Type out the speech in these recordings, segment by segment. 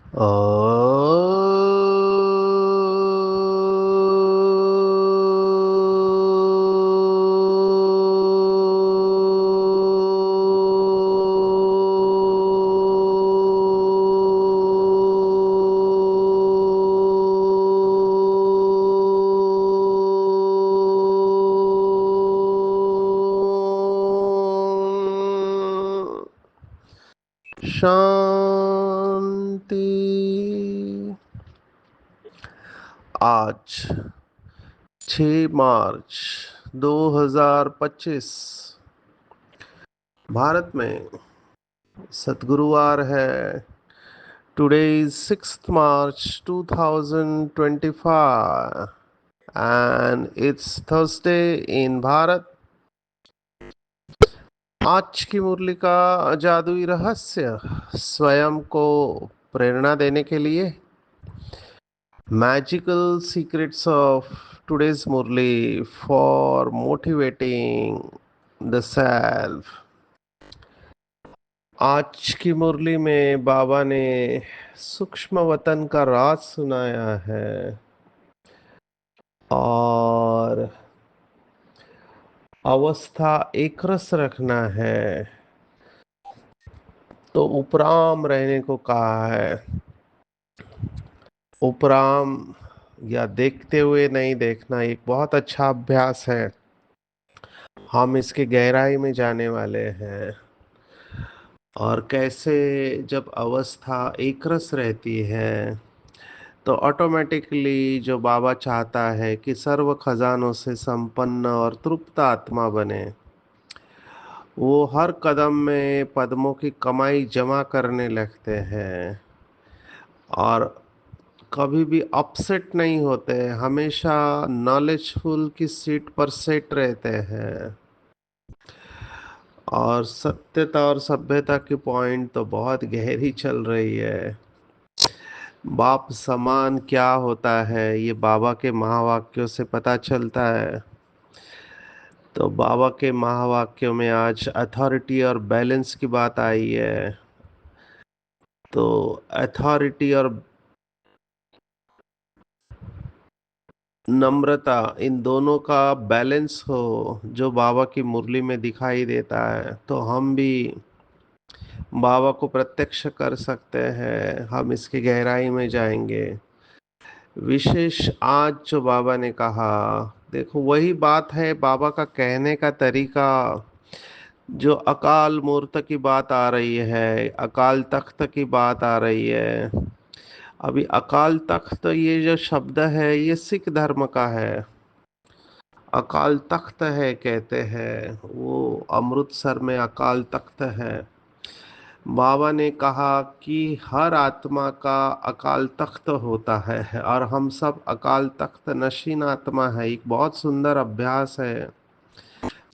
अ, शांति। आज 6 मार्च 2025 भारत में सतगुरुवार है। Today is 6th March 2025 and it's Thursday in Bharat. आज की मुरली का जादुई रहस्य स्वयं को प्रेरणा देने के लिए magical secrets of today's murli for motivating the self. आज की मुरली में बाबा ने सूक्ष्म वतन का राज सुनाया है और अवस्था एकरस रखना है तो उपराम रहने को कहा है। उपराम या देखते हुए नहीं देखना एक बहुत अच्छा अभ्यास है। हम इसके गहराई में जाने वाले हैं और कैसे जब अवस्था एकरस रहती है तो ऑटोमेटिकली जो बाबा चाहता है कि सर्व खजानों से संपन्न और तृप्त आत्मा बने, वो हर कदम में पद्मों की कमाई जमा करने लगते हैं और कभी भी अपसेट नहीं होते, हमेशा नॉलेजफुल की सीट पर सेट रहते हैं। और सत्यता और सभ्यता की पॉइंट तो बहुत गहरी चल रही है। बाप समान क्या होता है ये बाबा के महावाक्यों से पता चलता है। तो बाबा के महावाक्यों में आज अथॉरिटी और बैलेंस की बात आई है। तो अथॉरिटी और नम्रता इन दोनों का बैलेंस हो जो बाबा की मुरली में दिखाई देता है तो हम भी बाबा को प्रत्यक्ष कर सकते हैं। हम इसकी गहराई में जाएंगे। विशेष आज जो बाबा ने कहा, देखो वही बात है बाबा का कहने का तरीका। जो अकाल मूर्त की बात आ रही है, अकाल तख्त की बात आ रही है। अभी अकाल तख्त ये जो शब्द है ये सिख धर्म का है। अकाल तख्त है कहते हैं, वो अमृतसर में अकाल तख्त है। बाबा ने कहा कि हर आत्मा का अकाल तख्त होता है और हम सब अकाल तख्त नशीन आत्मा है। एक बहुत सुंदर अभ्यास है।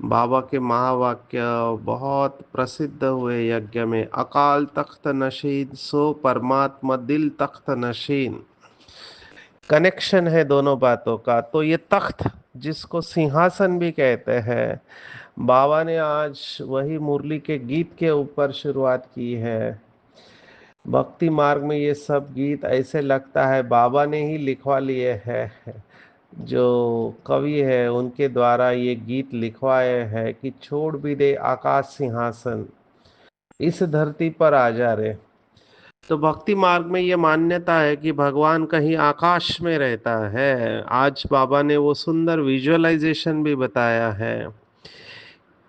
बाबा के महावाक्य बहुत प्रसिद्ध हुए यज्ञ में, अकाल तख्त नशीन सो परमात्मा दिल तख्त नशीन। कनेक्शन है दोनों बातों का। तो ये तख्त जिसको सिंहासन भी कहते हैं, बाबा ने आज वही मुरली के गीत के ऊपर शुरुआत की है। भक्ति मार्ग में ये सब गीत ऐसे लगता है बाबा ने ही लिखवा लिए हैं। जो कवि है उनके द्वारा ये गीत लिखवाए हैं कि छोड़ भी दे आकाश सिंहासन, इस धरती पर आ जा रे। तो भक्ति मार्ग में ये मान्यता है कि भगवान कहीं आकाश में रहता है। आज बाबा ने वो सुंदर विजुअलाइजेशन भी बताया है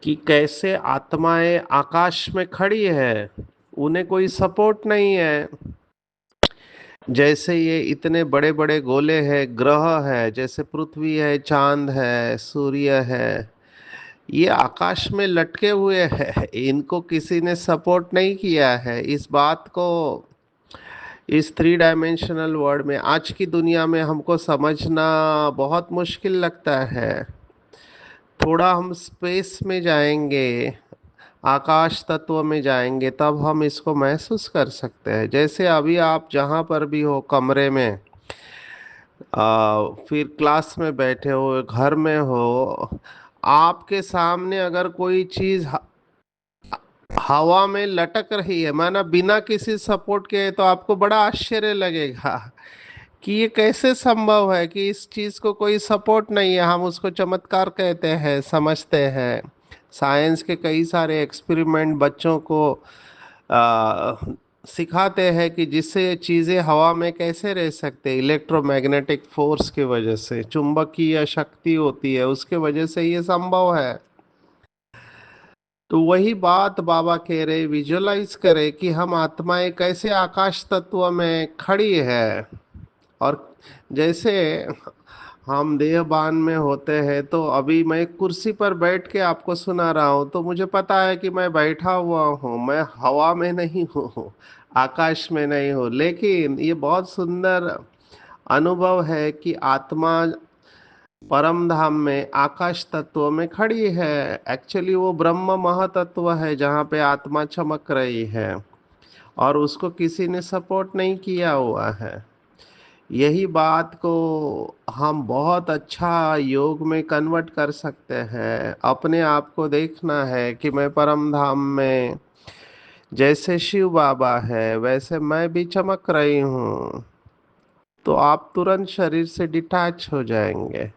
कि कैसे आत्माएं आकाश में खड़ी है, उन्हें कोई सपोर्ट नहीं है। जैसे ये इतने बड़े बड़े गोले हैं, ग्रह है, जैसे पृथ्वी है, चांद है, सूर्य है, ये आकाश में लटके हुए हैं। इनको किसी ने सपोर्ट नहीं किया है। इस बात को इस 3 डायमेंशनल वर्ल्ड में आज की दुनिया में हमको समझना बहुत मुश्किल लगता है। थोड़ा हम स्पेस में जाएंगे, आकाश तत्व में जाएंगे, तब हम इसको महसूस कर सकते हैं। जैसे अभी आप जहाँ पर भी हो, कमरे में, फिर क्लास में बैठे हो, घर में हो, आपके सामने अगर कोई चीज़ हवा में लटक रही है, माना बिना किसी सपोर्ट के, तो आपको बड़ा आश्चर्य लगेगा कि ये कैसे संभव है कि इस चीज को कोई सपोर्ट नहीं है। हम उसको चमत्कार कहते हैं, समझते हैं। साइंस के कई सारे एक्सपेरिमेंट बच्चों को आ, सिखाते हैं कि जिससे चीजें हवा में कैसे रह सकते हैं। इलेक्ट्रोमैग्नेटिक फोर्स की वजह से, चुंबकीय शक्ति होती है, उसके वजह से ये संभव है। तो वही बात बाबा कह रहे, विजुअलाइज करें कि हम आत्माएं कैसे आकाश तत्व में खड़ी है। और जैसे हम देहबान में होते हैं, तो अभी मैं कुर्सी पर बैठ के आपको सुना रहा हूँ, तो मुझे पता है कि मैं बैठा हुआ हूँ, मैं हवा में नहीं हूँ, आकाश में नहीं हूँ। लेकिन ये बहुत सुंदर अनुभव है कि आत्मा परम धाम में आकाश तत्व में खड़ी है। एक्चुअली वो ब्रह्म महातत्व है जहाँ पे आत्मा चमक रही है, और उसको किसी ने सपोर्ट नहीं किया हुआ है। यही बात को हम बहुत अच्छा योग में कन्वर्ट कर सकते हैं। अपने आप को देखना है कि मैं परम धाम में, जैसे शिव बाबा है वैसे मैं भी चमक रही हूँ। तो आप तुरंत शरीर से डिटैच हो जाएंगे।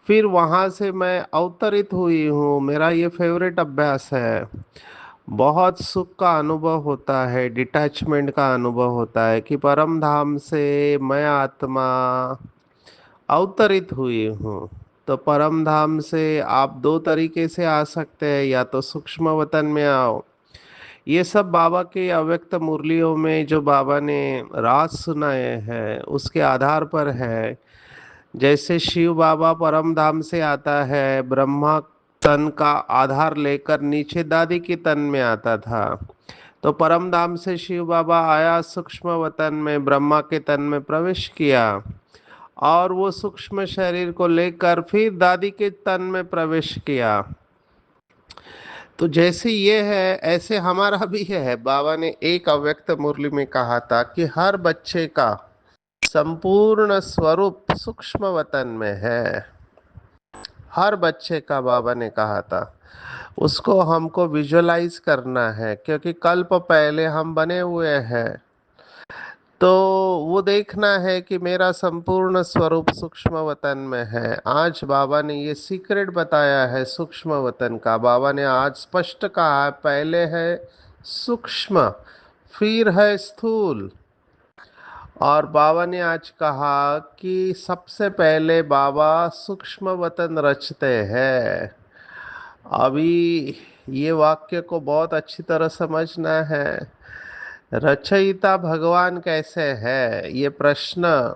फिर वहां से मैं अवतरित हुई हूँ, मेरा ये फेवरेट अभ्यास है। बहुत सुख का अनुभव होता है, डिटैचमेंट का अनुभव होता है कि परम धाम से मैं आत्मा अवतरित हुई हूँ। तो परम धाम से आप दो तरीके से आ सकते हैं, या तो सूक्ष्म वतन में आओ। ये सब बाबा के अव्यक्त मुरलियों में जो बाबा ने राज सुनाए हैं उसके आधार पर है। जैसे शिव बाबा परम धाम से आता है, ब्रह्मा तन का आधार लेकर नीचे दादी के तन में आता था। तो परम धाम से शिव बाबा आया, सूक्ष्म वतन में ब्रह्मा के तन में प्रवेश किया, और वो सूक्ष्म शरीर को लेकर फिर दादी के तन में प्रवेश किया। तो जैसे ये है ऐसे हमारा भी है। बाबा ने एक अव्यक्त मुरली में कहा था कि हर बच्चे का संपूर्ण स्वरूप सूक्ष्म वतन में है। हर बच्चे का बाबा ने कहा था, उसको हमको विजुअलाइज करना है, क्योंकि कल्प पहले हम बने हुए हैं। तो वो देखना है कि मेरा संपूर्ण स्वरूप सूक्ष्म वतन में है। आज बाबा ने ये सीक्रेट बताया है सूक्ष्म वतन का। बाबा ने आज स्पष्ट कहा है, पहले है सूक्ष्म, फिर है स्थूल। और बाबा ने आज कहा कि सबसे पहले बाबा सूक्ष्म वतन रचते हैं। अभी ये वाक्य को बहुत अच्छी तरह समझना है। रचयिता भगवान कैसे है, ये प्रश्न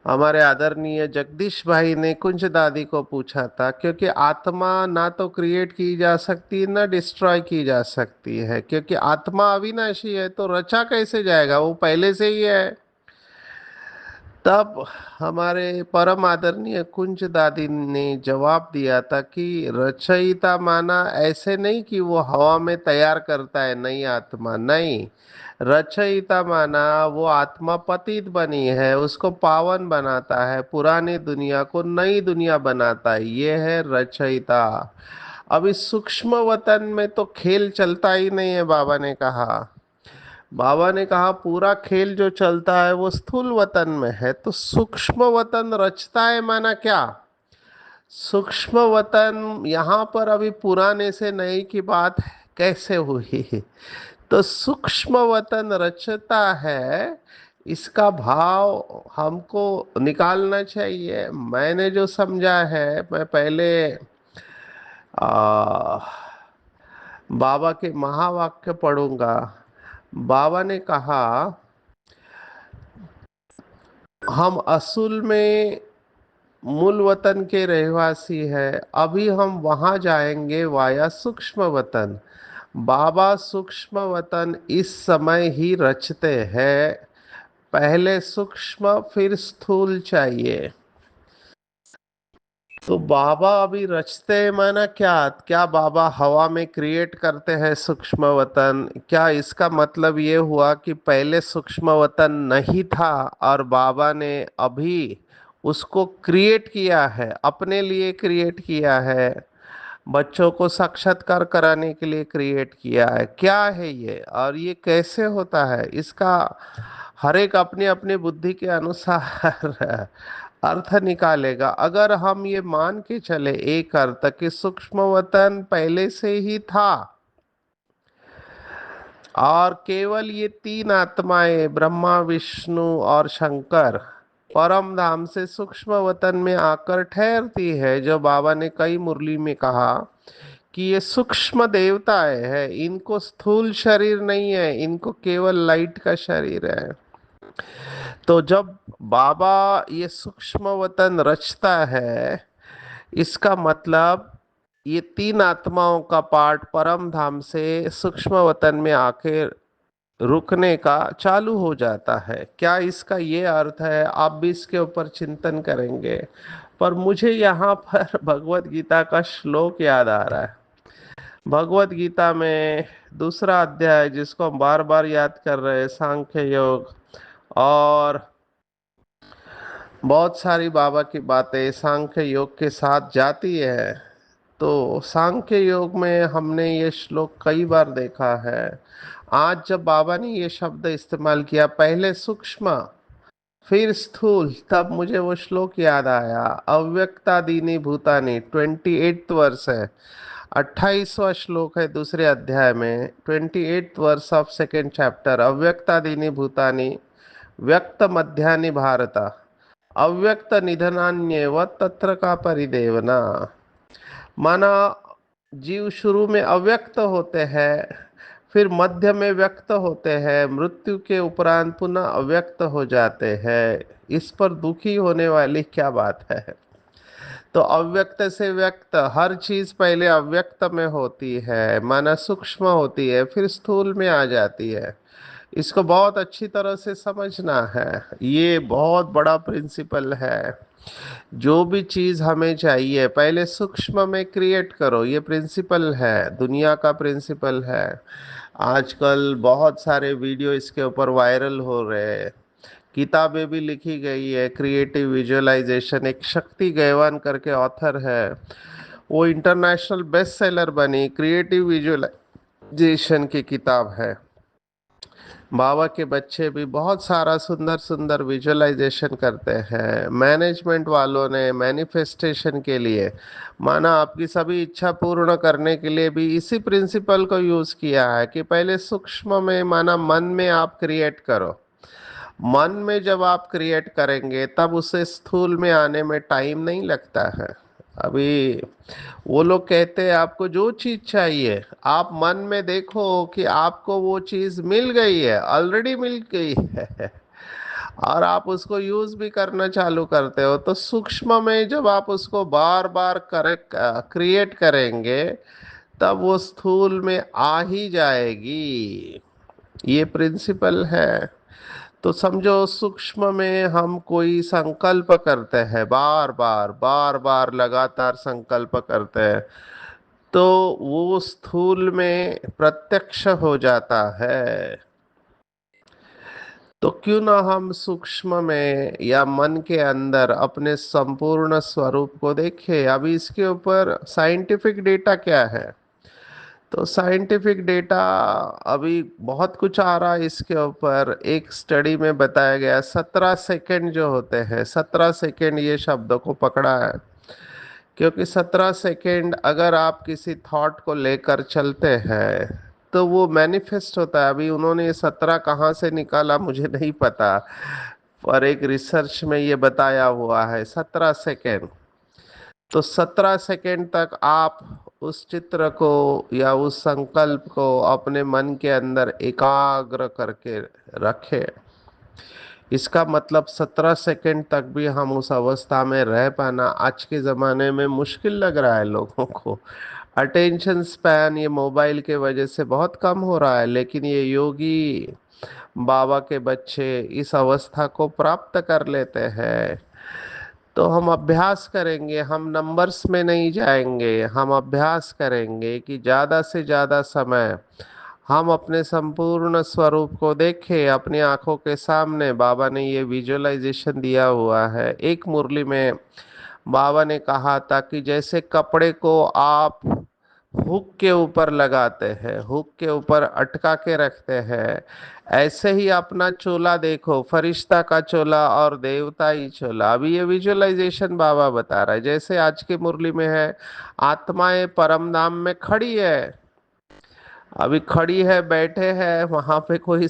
हमारे आदरणीय जगदीश भाई ने कुंज दादी को पूछा था। क्योंकि आत्मा ना तो क्रिएट की जा सकती ना डिस्ट्रॉय की जा सकती है, क्योंकि आत्मा अविनाशी है, तो रचा कैसे जाएगा, वो पहले से ही है। तब हमारे परम आदरणीय कुंज दादी ने जवाब दिया था कि रचयिता माना ऐसे नहीं कि वो हवा में तैयार करता है नई आत्मा, नहीं। रचयिता माना वो आत्मा पतित बनी है, उसको पावन बनाता है, पुरानी दुनिया को नई दुनिया बनाता है, ये है रचयिता। अब इस सूक्ष्म वतन में तो खेल चलता ही नहीं है, बाबा ने कहा। बाबा ने कहा पूरा खेल जो चलता है वो स्थूल वतन में है। तो सूक्ष्म वतन रचता है माना क्या? सूक्ष्म वतन यहाँ पर अभी पुराने से नए की बात कैसे हुई? तो सूक्ष्म वतन रचता है, इसका भाव हमको निकालना चाहिए। मैंने जो समझा है, मैं पहले आ, बाबा के महावाक्य पढ़ूंगा। बाबा ने कहा, हम असल में मूल वतन के रहवासी है, अभी हम वहां जाएंगे वाया सूक्ष्म वतन। बाबा सूक्ष्म वतन इस समय ही रचते हैं। पहले सूक्ष्म फिर स्थूल चाहिए। तो बाबा अभी रचते हैं माना क्या? क्या बाबा हवा में क्रिएट करते हैं सूक्ष्म वतन? क्या इसका मतलब ये हुआ कि पहले सूक्ष्म वतन नहीं था और बाबा ने अभी उसको क्रिएट किया है, अपने लिए क्रिएट किया है? बच्चों को साक्षात्कार कराने के लिए क्रिएट किया है। क्या है ये और ये कैसे होता है, इसका हर एक अपनी अपनी बुद्धि के अनुसार अर्थ निकालेगा। अगर हम ये मान के चले एक अर्थ कि सूक्ष्म वतन पहले से ही था और केवल ये तीन आत्माएं ब्रह्मा विष्णु और शंकर परम धाम से सूक्ष्म वतन में आकर ठहरती है, जो बाबा ने कई मुरली में कहा कि ये सूक्ष्म देवताएं हैं, इनको स्थूल शरीर नहीं है, इनको केवल लाइट का शरीर है। तो जब बाबा ये सूक्ष्म वतन रचता है, इसका मतलब ये तीन आत्माओं का पार्ट परम धाम से सूक्ष्म वतन में आके रुकने का चालू हो जाता है। क्या इसका ये अर्थ है, आप भी इसके ऊपर चिंतन करेंगे। पर मुझे यहाँ पर भगवत गीता का श्लोक याद आ रहा है। भगवत गीता में दूसरा अध्याय, जिसको हम बार बार याद कर रहे हैं, सांख्य योग, और बहुत सारी बाबा की बातें सांख्य योग के साथ जाती है। तो सांख्य योग में हमने ये श्लोक कई बार देखा है। आज जब बाबा ने ये शब्द इस्तेमाल किया, पहले सूक्ष्म फिर स्थूल, तब मुझे वो श्लोक याद आया। अव्यक्तादीनि भूतानि, 28th वर्ष है, 28वां श्लोक है दूसरे अध्याय में, 28th वर्ष ऑफ सेकेंड चैप्टर। अव्यक्तादीनि भूतानि व्यक्त मध्यानि भारत, अव्यक्त निधनान्येव तत्र का परिदेवना। माना जीव शुरू में अव्यक्त होते हैं, फिर मध्य में व्यक्त होते हैं, मृत्यु के उपरांत पुनः अव्यक्त हो जाते हैं। इस पर दुखी होने वाली क्या बात है। तो अव्यक्त से व्यक्त, हर चीज पहले अव्यक्त में होती है, माना सूक्ष्म होती है, फिर स्थूल में आ जाती है। इसको बहुत अच्छी तरह से समझना है। ये बहुत बड़ा प्रिंसिपल है। जो भी चीज हमें चाहिए पहले सूक्ष्म में क्रिएट करो, ये प्रिंसिपल है, दुनिया का प्रिंसिपल है। आजकल बहुत सारे वीडियो इसके ऊपर वायरल हो रहे हैं, किताबें भी लिखी गई है। क्रिएटिव विजुअलाइजेशन, एक शक्ति गैवान करके ऑथर है, वो इंटरनेशनल बेस्ट सेलर बनी, क्रिएटिव विजुअलाइजेशन की किताब है। बाबा के बच्चे भी बहुत सारा सुंदर सुंदर विजुअलाइजेशन करते हैं। मैनेजमेंट वालों ने मैनिफेस्टेशन के लिए, माना आपकी सभी इच्छा पूर्ण करने के लिए भी इसी प्रिंसिपल को यूज किया है कि पहले सूक्ष्म में, माना मन में आप क्रिएट करो। मन में जब आप क्रिएट करेंगे तब उसे स्थूल में आने में टाइम नहीं लगता है। अभी वो लोग कहते हैं आपको जो चीज चाहिए, आप मन में देखो कि आपको वो चीज मिल गई है, ऑलरेडी मिल गई है, और आप उसको यूज भी करना चालू करते हो। तो सूक्ष्म में जब आप उसको बार बार करेक्ट क्रिएट करेंगे, तब वो स्थूल में आ ही जाएगी। ये प्रिंसिपल है। तो समझो सूक्ष्म में हम कोई संकल्प करते हैं, बार बार बार बार लगातार संकल्प करते हैं, तो वो स्थूल में प्रत्यक्ष हो जाता है। तो क्यों ना हम सूक्ष्म में या मन के अंदर अपने संपूर्ण स्वरूप को देखें। अभी इसके ऊपर साइंटिफिक डेटा क्या है, तो साइंटिफिक डेटा अभी बहुत कुछ आ रहा है इसके ऊपर। एक स्टडी में बताया गया 17 सेकेंड जो होते हैं, 17 सेकेंड ये शब्द को पकड़ा है, क्योंकि 17 सेकेंड अगर आप किसी थॉट को लेकर चलते हैं तो वो मैनिफेस्ट होता है। अभी उन्होंने ये 17 कहाँ से निकाला मुझे नहीं पता, पर एक रिसर्च में ये बताया हुआ है 17 सेकेंड। तो 17 सेकेंड तक आप उस चित्र को या उस संकल्प को अपने मन के अंदर एकाग्र करके रखें। इसका मतलब 17 सेकेंड तक भी हम उस अवस्था में रह पाना आज के ज़माने में मुश्किल लग रहा है लोगों को। अटेंशन स्पैन ये मोबाइल के वजह से बहुत कम हो रहा है, लेकिन ये योगी बाबा के बच्चे इस अवस्था को प्राप्त कर लेते हैं। तो हम अभ्यास करेंगे, हम नंबर्स में नहीं जाएंगे, हम अभ्यास करेंगे कि ज़्यादा से ज़्यादा समय हम अपने संपूर्ण स्वरूप को देखें अपनी आंखों के सामने। बाबा ने ये विजुअलाइजेशन दिया हुआ है। एक मुरली में बाबा ने कहा था कि जैसे कपड़े को आप हुक के ऊपर लगाते हैं, हुक के ऊपर अटका के रखते हैं, ऐसे ही अपना चोला देखो, फरिश्ता का चोला और देवताई चोला। अभी ये विजुअलाइजेशन बाबा बता रहा है, जैसे आज की मुरली में है, आत्माएं परम धाम में खड़ी है, अभी खड़ी है, बैठे हैं वहां पे, कोई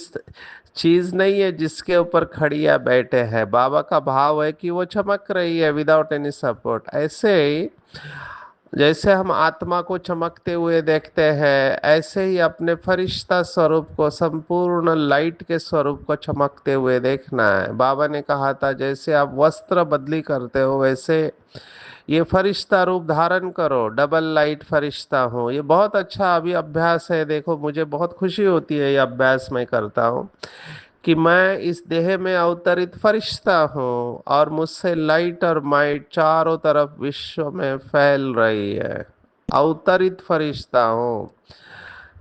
चीज नहीं है जिसके ऊपर खड़ी या बैठे हैं। बाबा का भाव है कि वो चमक रही है विदाउट एनी सपोर्ट। ऐसे ही जैसे हम आत्मा को चमकते हुए देखते हैं, ऐसे ही अपने फरिश्ता स्वरूप को, संपूर्ण लाइट के स्वरूप को चमकते हुए देखना है। बाबा ने कहा था जैसे आप वस्त्र बदली करते हो, वैसे ये फरिश्ता रूप धारण करो, डबल लाइट फरिश्ता हूँ। ये बहुत अच्छा अभी अभ्यास है। देखो मुझे बहुत खुशी होती है, ये अभ्यास मैं करता हूँ कि मैं इस देह में अवतरित फरिश्ता हूँ और मुझसे लाइट और माइट चारों तरफ विश्व में फैल रही है। अवतरित फरिश्ता हूँ,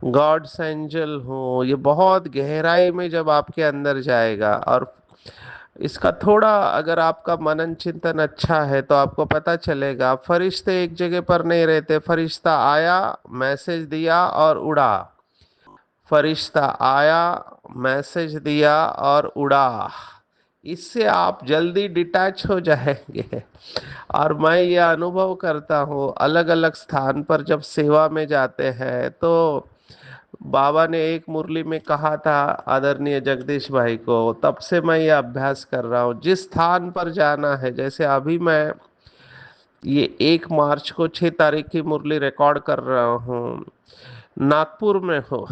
गॉड्स एंजल हूँ। ये बहुत गहराई में जब आपके अंदर जाएगा, और इसका थोड़ा अगर आपका मनन चिंतन अच्छा है तो आपको पता चलेगा, फरिश्ते एक जगह पर नहीं रहते। फरिश्ता आया, मैसेज दिया और उड़ा। फरिश्ता आया, मैसेज दिया और उड़ा। इससे आप जल्दी डिटैच हो जाएंगे। और मैं ये अनुभव करता हूँ, अलग अलग स्थान पर जब सेवा में जाते हैं तो बाबा ने एक मुरली में कहा था आदरणीय जगदीश भाई को, तब से मैं ये अभ्यास कर रहा हूँ, जिस स्थान पर जाना है। जैसे अभी मैं ये 1 मार्च को 6 तारीख की मुरली रिकॉर्ड कर रहा हूँ, नागपुर में हो,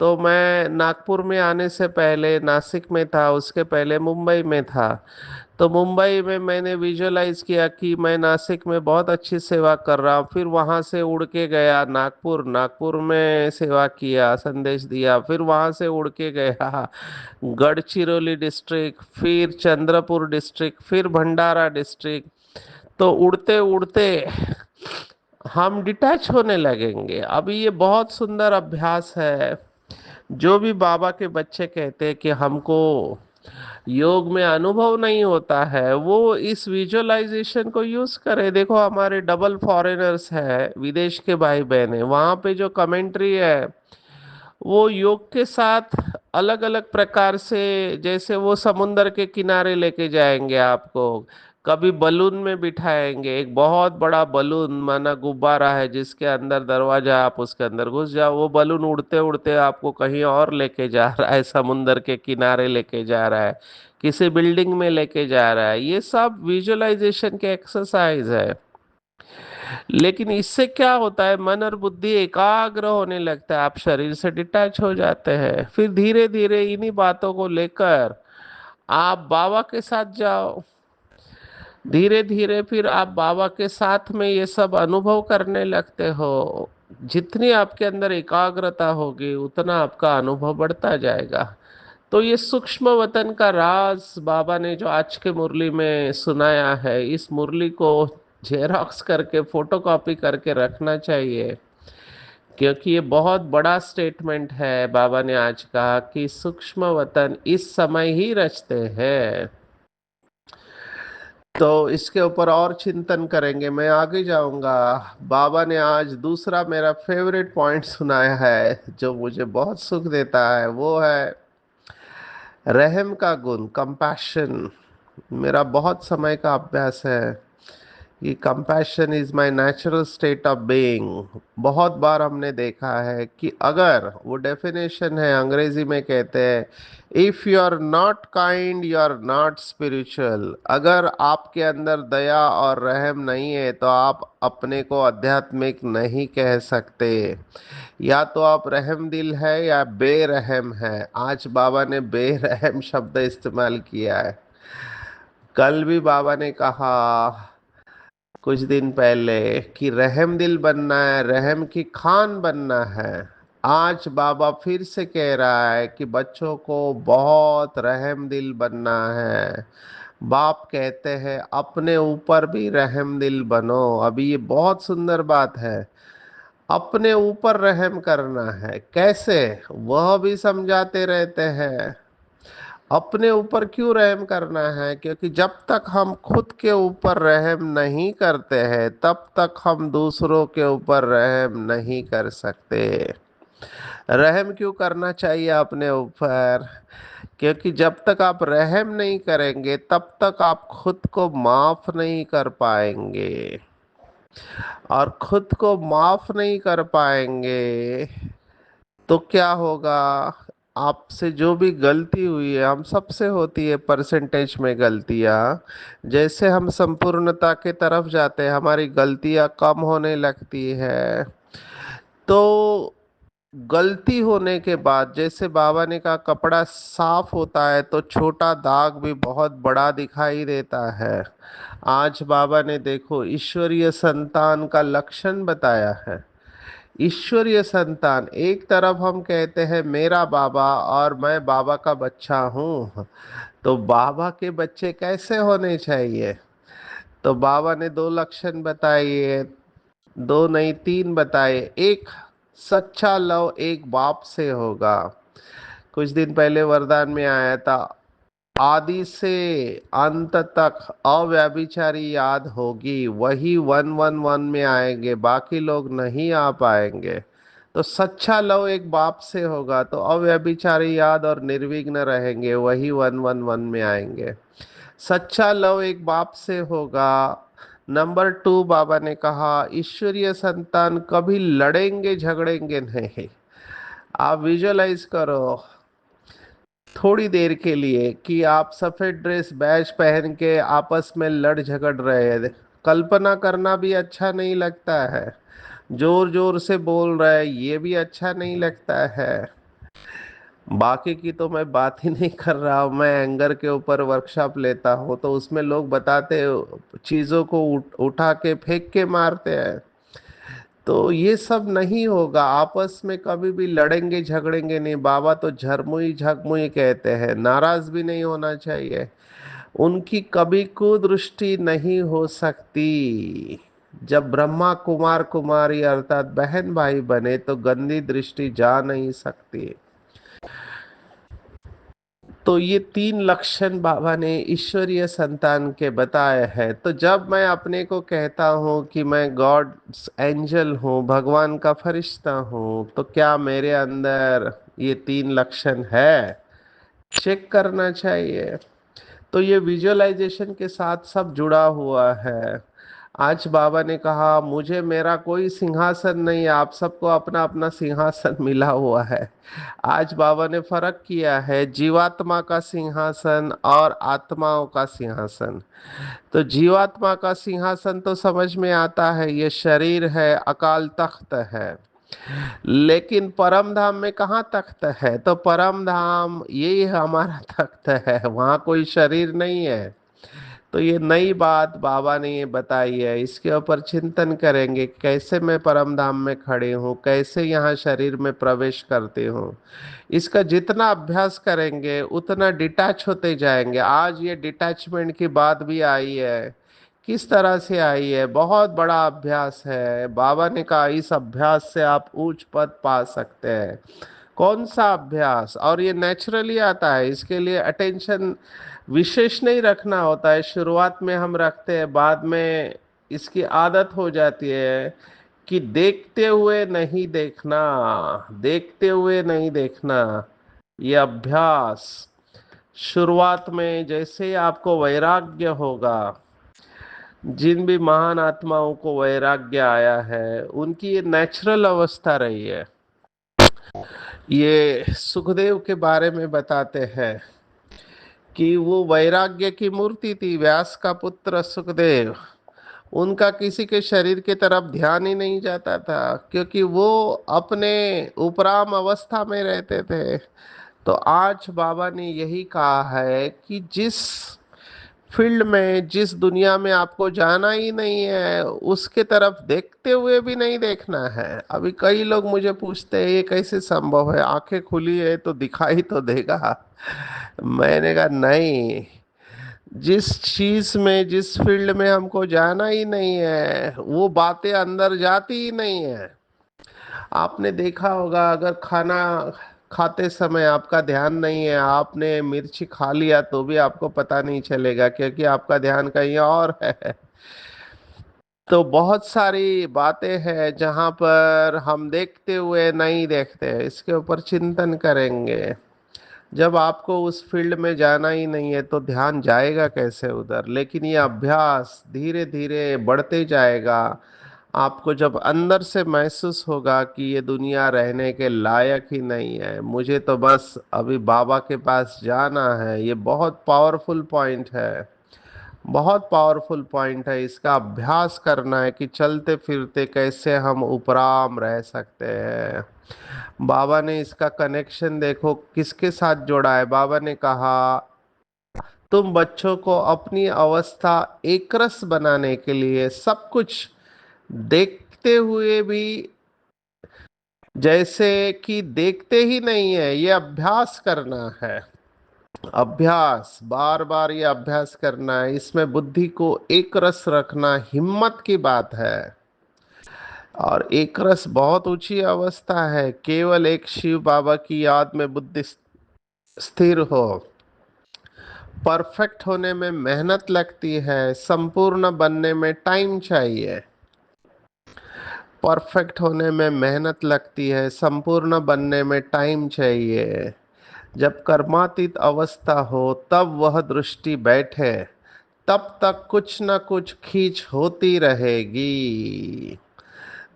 तो मैं नागपुर में आने से पहले नासिक में था, उसके पहले मुंबई में था। तो मुंबई में मैंने विजुअलाइज किया कि मैं नासिक में बहुत अच्छी सेवा कर रहा हूँ, फिर वहाँ से उड़ के गया नागपुर, नागपुर में सेवा किया, संदेश दिया, फिर वहाँ से उड़ के गया गढ़चिरौली डिस्ट्रिक्ट, फिर चंद्रपुर डिस्ट्रिक्ट, फिर भंडारा डिस्ट्रिक्ट। तो उड़ते उड़ते हम डिटैच होने लगेंगे। अभी ये बहुत सुंदर अभ्यास है। जो भी बाबा के बच्चे कहते हैं कि हमको योग में अनुभव नहीं होता है, वो इस विजुअलाइजेशन को यूज करे। देखो हमारे डबल फॉरेनर्स है, विदेश के भाई बहन है, वहां पे जो कमेंट्री है वो योग के साथ अलग अलग प्रकार से, जैसे वो समुंदर के किनारे लेके जाएंगे आपको, कभी बलून में बिठाएंगे, एक बहुत बड़ा बलून माना गुब्बारा है जिसके अंदर दरवाजा, आप उसके अंदर घुस जाओ, वो बलून उड़ते उड़ते आपको कहीं और लेके जा रहा है, समुंदर के किनारे लेके जा रहा है, किसी बिल्डिंग में लेके जा रहा है। ये सब विजुअलाइजेशन के एक्सरसाइज है। लेकिन इससे क्या होता है, मन और बुद्धि एकाग्र होने लगता है, आप शरीर से डिटैच हो जाते हैं। फिर धीरे धीरे इन्हीं बातों को लेकर आप बाबा के साथ जाओ, धीरे धीरे फिर आप बाबा के साथ में ये सब अनुभव करने लगते हो। जितनी आपके अंदर एकाग्रता होगी उतना आपका अनुभव बढ़ता जाएगा। तो ये सूक्ष्म वतन का राज बाबा ने जो आज के मुरली में सुनाया है, इस मुरली को जेरॉक्स करके फोटोकॉपी करके रखना चाहिए, क्योंकि ये बहुत बड़ा स्टेटमेंट है। बाबा ने आज कहा कि सूक्ष्म वतन इस समय ही रचते हैं। तो इसके ऊपर और चिंतन करेंगे, मैं आगे जाऊंगा। बाबा ने आज दूसरा मेरा फेवरेट पॉइंट सुनाया है जो मुझे बहुत सुख देता है, वो है रहम का गुण, कंपैशन। मेरा बहुत समय का अभ्यास है कि compassion is my natural state of being. बहुत बार हमने देखा है कि अगर वो डेफिनेशन है, अंग्रेजी में कहते हैं, if you are not kind you are not spiritual. अगर आपके अंदर दया और रहम नहीं है तो आप अपने को आध्यात्मिक नहीं कह सकते। या तो आप रहम दिल है या बेरहम है। आज बाबा ने बेरहम शब्द इस्तेमाल किया है। कल भी बाबा ने कहा कुछ दिन पहले कि रहम दिल बनना है, रहम की खान बनना है। आज बाबा फिर से कह रहा है कि बच्चों को बहुत रहम दिल बनना है। बाप कहते हैं अपने ऊपर भी रहम दिल बनो। अभी ये बहुत सुंदर बात है, अपने ऊपर रहम करना है। कैसे, वह भी समझाते रहते हैं। अपने ऊपर क्यों रहम करना है? क्योंकि जब तक हम खुद के ऊपर रहम नहीं करते हैं तब तक हम दूसरों के ऊपर रहम नहीं कर सकते। रहम क्यों करना चाहिए अपने ऊपर? क्योंकि जब तक आप रहम नहीं करेंगे तब तक आप खुद को माफ नहीं कर पाएंगे, और खुद को माफ नहीं कर पाएंगे तो क्या होगा? आपसे जो भी गलती हुई है, हम सबसे होती है परसेंटेज में गलतियां, जैसे हम संपूर्णता के तरफ जाते हैं हमारी गलतियां कम होने लगती है। तो गलती होने के बाद, जैसे बाबा ने कहा, कपड़ा साफ होता है तो छोटा दाग भी बहुत बड़ा दिखाई देता है। आज बाबा ने देखो ईश्वरीय संतान का लक्षण बताया है। ईश्वरीय संतान, एक तरफ हम कहते हैं मेरा बाबा और मैं बाबा का बच्चा हूँ, तो बाबा के बच्चे कैसे होने चाहिए? तो बाबा ने दो लक्षण बताए, दो नहीं तीन बताए। एक, सच्चा लव एक बाप से होगा। कुछ दिन पहले वरदान में आया था, आदि से अंत तक अव्यभिचारी याद होगी, वही 111 में आएंगे, बाकी लोग नहीं आ पाएंगे। तो सच्चा लव एक बाप से होगा तो अव्यभिचारी याद और निर्विघ्न रहेंगे, वही 111 में आएंगे। सच्चा लव एक बाप से होगा। नंबर टू, बाबा ने कहा ईश्वरीय संतान कभी लड़ेंगे झगड़ेंगे नहीं। आप विजुअलाइज करो थोड़ी देर के लिए कि आप सफेद ड्रेस बैज पहन के आपस में लड़ झगड़ रहे हैं। कल्पना करना भी अच्छा नहीं लगता है, जोर जोर से बोल रहे हैं ये भी अच्छा नहीं लगता है। बाकी की तो मैं बात ही नहीं कर रहा हूँ। मैं एंगर के ऊपर वर्कशॉप लेता हूँ तो उसमें लोग बताते चीजों को उठा के फेंक के मारते हैं। तो ये सब नहीं होगा, आपस में कभी भी लड़ेंगे झगड़ेंगे नहीं। बाबा तो झरमुई झगमुई कहते हैं, नाराज भी नहीं होना चाहिए। उनकी कभी कुदृष्टि नहीं हो सकती। जब ब्रह्मा कुमार कुमारी अर्थात बहन भाई बने तो गंदी दृष्टि जा नहीं सकती। तो ये तीन लक्षण बाबा ने ईश्वरीय संतान के बताए हैं। तो जब मैं अपने को कहता हूँ कि मैं गॉड एंजल हूँ, भगवान का फरिश्ता हूँ, तो क्या मेरे अंदर ये तीन लक्षण है? चेक करना चाहिए। तो ये विजुअलाइजेशन के साथ सब जुड़ा हुआ है। आज बाबा ने कहा मुझे मेरा कोई सिंहासन नहीं, आप सबको अपना अपना सिंहासन मिला हुआ है। आज बाबा ने फर्क किया है जीवात्मा का सिंहासन और आत्माओं का सिंहासन। तो जीवात्मा का सिंहासन तो समझ में आता है, ये शरीर है, अकाल तख्त है। लेकिन परम धाम में कहाँ तख्त है? तो परम धाम यही हमारा तख्त है, वहां कोई शरीर नहीं है। तो ये नई बात बाबा ने ये बताई है, इसके ऊपर चिंतन करेंगे कैसे मैं परम धाम में खड़े हूँ, कैसे यहाँ शरीर में प्रवेश करते हूँ। इसका जितना अभ्यास करेंगे उतना डिटैच होते जाएंगे। आज ये डिटैचमेंट की बात भी आई है, किस तरह से आई है? बहुत बड़ा अभ्यास है। बाबा ने कहा इस अभ्यास से आप उच्च पद पा सकते हैं। कौन सा अभ्यास? और ये नेचुरली आता है, इसके लिए अटेंशन विशेष नहीं रखना होता है। शुरुआत में हम रखते हैं, बाद में इसकी आदत हो जाती है कि देखते हुए नहीं देखना, देखते हुए नहीं देखना। ये अभ्यास शुरुआत में जैसे ही आपको वैराग्य होगा, जिन भी महान आत्माओं को वैराग्य आया है उनकी ये नेचुरल अवस्था रही है। ये सुखदेव के बारे में बताते हैं कि वो वैराग्य की मूर्ति थी, व्यास का पुत्र सुखदेव। उनका किसी के शरीर की तरफ ध्यान ही नहीं जाता था, क्योंकि वो अपने उपराम अवस्था में रहते थे। तो आज बाबा ने यही कहा है कि जिस फील्ड में, जिस दुनिया में आपको जाना ही नहीं है उसके तरफ देखते हुए भी नहीं देखना है। अभी कई लोग मुझे पूछते हैं ये कैसे संभव है, आंखें खुली है तो दिखाई तो देगा। मैंने कहा नहीं, जिस चीज में, जिस फील्ड में हमको जाना ही नहीं है वो बातें अंदर जाती ही नहीं है। आपने देखा होगा, अगर खाना खाते समय आपका ध्यान नहीं है, आपने मिर्ची खा लिया तो भी आपको पता नहीं चलेगा, क्योंकि आपका ध्यान कहीं और है। तो बहुत सारी बातें हैं जहां पर हम देखते हुए नहीं देखते, इसके ऊपर चिंतन करेंगे। जब आपको उस फील्ड में जाना ही नहीं है तो ध्यान जाएगा कैसे उधर? लेकिन ये अभ्यास धीरे धीरे बढ़ते जाएगा। आपको जब अंदर से महसूस होगा कि ये दुनिया रहने के लायक ही नहीं है, मुझे तो बस अभी बाबा के पास जाना है, ये बहुत पावरफुल पॉइंट है। बहुत पावरफुल पॉइंट है। इसका अभ्यास करना है कि चलते फिरते कैसे हम उपराम रह सकते हैं। बाबा ने इसका कनेक्शन देखो किसके साथ जोड़ा है। बाबा ने कहा, तुम बच्चों को अपनी अवस्था एकरस बनाने के लिए सब कुछ देखते हुए भी जैसे कि देखते ही नहीं है, ये अभ्यास करना है। अभ्यास, बार बार ये अभ्यास करना है। इसमें बुद्धि को एक रस रखना हिम्मत की बात है। और एक रस बहुत ऊंची अवस्था है। केवल एक शिव बाबा की याद में बुद्धि स्थिर हो। परफेक्ट होने में मेहनत लगती है, संपूर्ण बनने में टाइम चाहिए। परफेक्ट होने में मेहनत लगती है, संपूर्ण बनने में टाइम चाहिए। जब कर्मातीत अवस्था हो तब वह दृष्टि बैठे, तब तक कुछ न कुछ खींच होती रहेगी।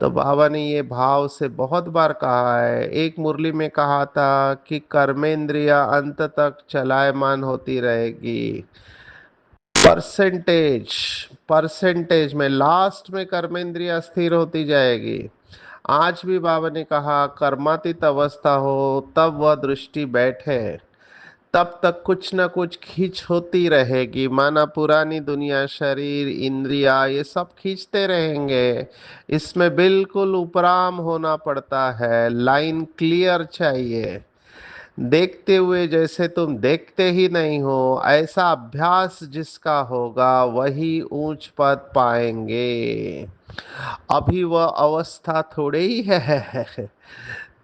तो बाबा ने ये भाव से बहुत बार कहा है। एक मुरली में कहा था कि कर्मेंद्रिया अंत तक चलायमान होती रहेगी। परसेंटेज, परसेंटेज में लास्ट में कर्मेंद्रिया स्थिर होती जाएगी। आज भी बाबा ने कहा कर्मातीत अवस्था हो तब वह दृष्टि बैठे, तब तक कुछ ना कुछ खींच होती रहेगी। माना पुरानी दुनिया, शरीर, इंद्रिया, ये सब खींचते रहेंगे। इसमें बिल्कुल उपराम होना पड़ता है। लाइन क्लियर चाहिए। देखते हुए जैसे तुम देखते ही नहीं हो, ऐसा अभ्यास जिसका होगा वही ऊंच पद पाएंगे। अभी वह अवस्था थोड़े ही है।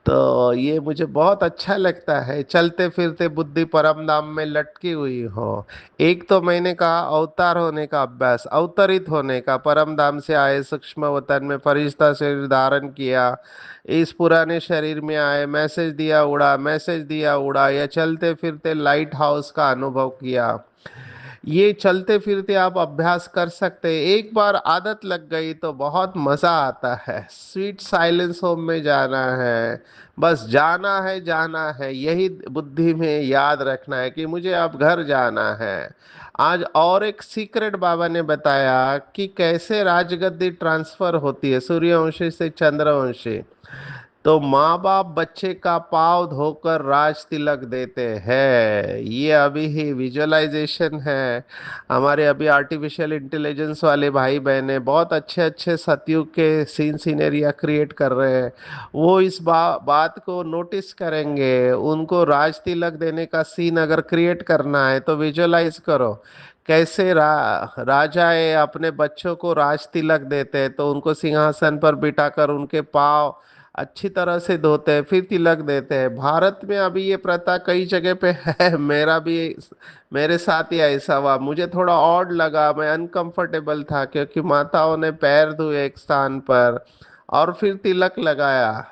तो ये मुझे बहुत अच्छा लगता है। चलते फिरते बुद्धि परम धाम में लटकी हुई हो। एक तो मैंने कहा अवतार होने का अभ्यास, अवतरित होने का, परम धाम से आए, सूक्ष्म वतन में फरिश्ता शरीर धारण किया, इस पुराने शरीर में आए, मैसेज दिया उड़ा, मैसेज दिया उड़ा, या चलते फिरते लाइट हाउस का अनुभव किया। ये चलते फिरते आप अभ्यास कर सकते हैं। एक बार आदत लग गई तो बहुत मजा आता है। स्वीट साइलेंस होम में जाना है, बस जाना है, जाना है, यही बुद्धि में याद रखना है कि मुझे अब घर जाना है। आज और एक सीक्रेट बाबा ने बताया कि कैसे राजगद्दी ट्रांसफर होती है सूर्यवंशी से चंद्रवंशी। तो माँ बाप बच्चे का पाँव धोकर राज तिलक देते हैं। ये अभी ही विजुअलाइजेशन है। हमारे अभी आर्टिफिशियल इंटेलिजेंस वाले भाई बहने बहुत अच्छे अच्छे सतयुग के सीन सीनेरिया क्रिएट कर रहे हैं। वो इस बात को नोटिस करेंगे। उनको राज तिलक देने का सीन अगर क्रिएट करना है तो विजुअलाइज करो कैसे राजाए अपने बच्चों को राज तिलक देते हैं। तो उनको सिंहासन पर बिठाकर उनके पाँव अच्छी तरह से धोते हैं, फिर तिलक देते हैं। भारत में अभी ये प्रथा कई जगह पे है। मेरा भी, मेरे साथ ही ऐसा हुआ। मुझे थोड़ा ऑड लगा, मैं अनकंफर्टेबल था, क्योंकि माताओं ने पैर धोए एक स्थान पर और फिर तिलक लगाया।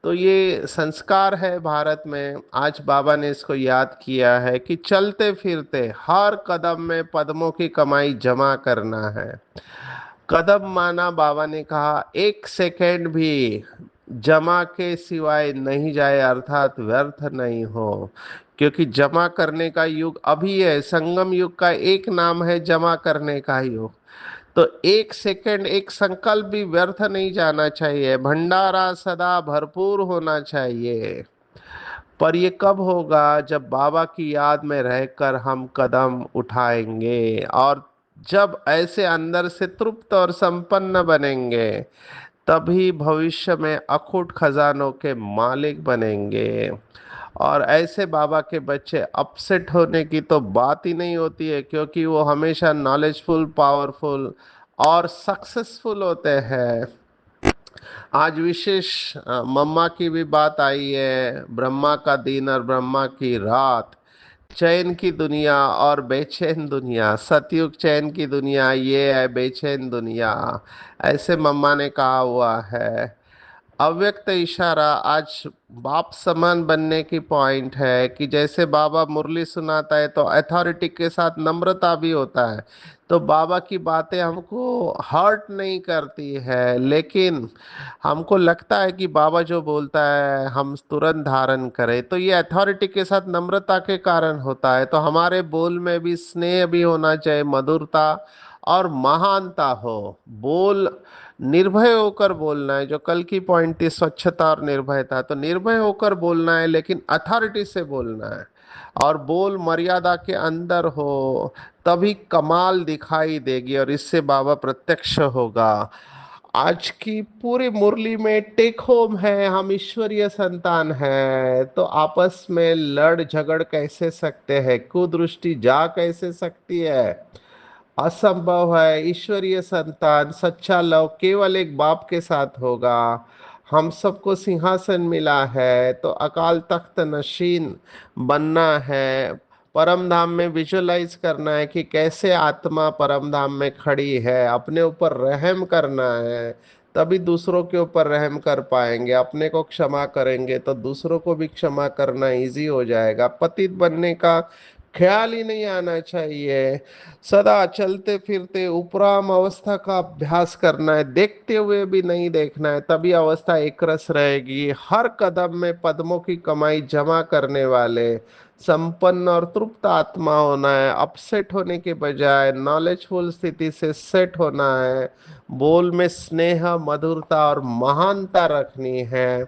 तो ये संस्कार है भारत में। आज बाबा ने इसको याद किया है कि चलते फिरते हर कदम में पद्मों की कमाई जमा करना है। कदम माना, बाबा ने कहा एक सेकेंड भी जमा के सिवाय नहीं जाए, अर्थात व्यर्थ नहीं हो। क्योंकि जमा करने का युग अभी है। संगम युग का एक नाम है जमा करने का युग। तो एक सेकंड, एक संकल्प भी व्यर्थ नहीं जाना चाहिए। भंडारा सदा भरपूर होना चाहिए। पर ये कब होगा? जब बाबा की याद में रहकर हम कदम उठाएंगे, और जब ऐसे अंदर से तृप्त और संपन्न बनेंगे, तभी भविष्य में अखुट खजानों के मालिक बनेंगे। और ऐसे बाबा के बच्चे अपसेट होने की तो बात ही नहीं होती है, क्योंकि वो हमेशा नॉलेजफुल, पावरफुल और सक्सेसफुल होते हैं। आज विशेष मम्मा की भी बात आई है, ब्रह्मा का दिन और ब्रह्मा की रात, चैन की दुनिया और बेचैन दुनिया, सतयुग चैन की दुनिया ये है, बेचैन दुनिया, ऐसे मम्मा ने कहा हुआ है। अव्यक्त इशारा आज बाप समान बनने की पॉइंट है कि जैसे बाबा मुरली सुनाता है तो अथॉरिटी के साथ नम्रता भी होता है। तो बाबा की बातें हमको हर्ट नहीं करती है, लेकिन हमको लगता है कि बाबा जो बोलता है हम तुरंत धारण करें, तो ये अथॉरिटी के साथ नम्रता के कारण होता है। तो हमारे बोल में भी स्नेह भी होना चाहिए, मधुरता और महानता हो। बोल निर्भय होकर बोलना है, जो कल की पॉइंट थी स्वच्छता और निर्भयता, तो निर्भय होकर बोलना है लेकिन अथॉरिटी से बोलना है। और बोल मर्यादा के अंदर हो, तभी कमाल दिखाई देगी और इससे बाबा प्रत्यक्ष होगा। आज की पूरी मुरली में टेक होम है, हम ईश्वरीय संतान हैं, तो आपस में लड़ झगड़ कैसे सकते हैं, कुदृष्टि जा कैसे सकती है, असंभव है। ईश्वरीय संतान सच्चा लव केवल एक बाप के साथ होगा। हम सबको सिंहासन मिला है तो अकाल तख्त नशीन बनना है, परम धाम में विजुअलाइज करना है कि कैसे आत्मा परम धाम में खड़ी है, अपने ऊपर रहम करना है, तभी दूसरों के ऊपर रहम कर पाएंगे। अपने को क्षमा करेंगे तो दूसरों को भी क्षमा करना इजी हो जाएगा। पतित बनने का ख्याल ही नहीं आना चाहिए। सदा चलते फिरते उपराम अवस्था का अभ्यास करना है, देखते हुए भी नहीं देखना है, तभी अवस्था एक रस रहेगी। हर कदम में पद्मों की कमाई जमा करने वाले संपन्न और तृप्त आत्मा होना है। अपसेट होने के बजाय नॉलेजफुल स्थिति से सेट होना है। बोल में स्नेह, मधुरता और महानता रखनी है।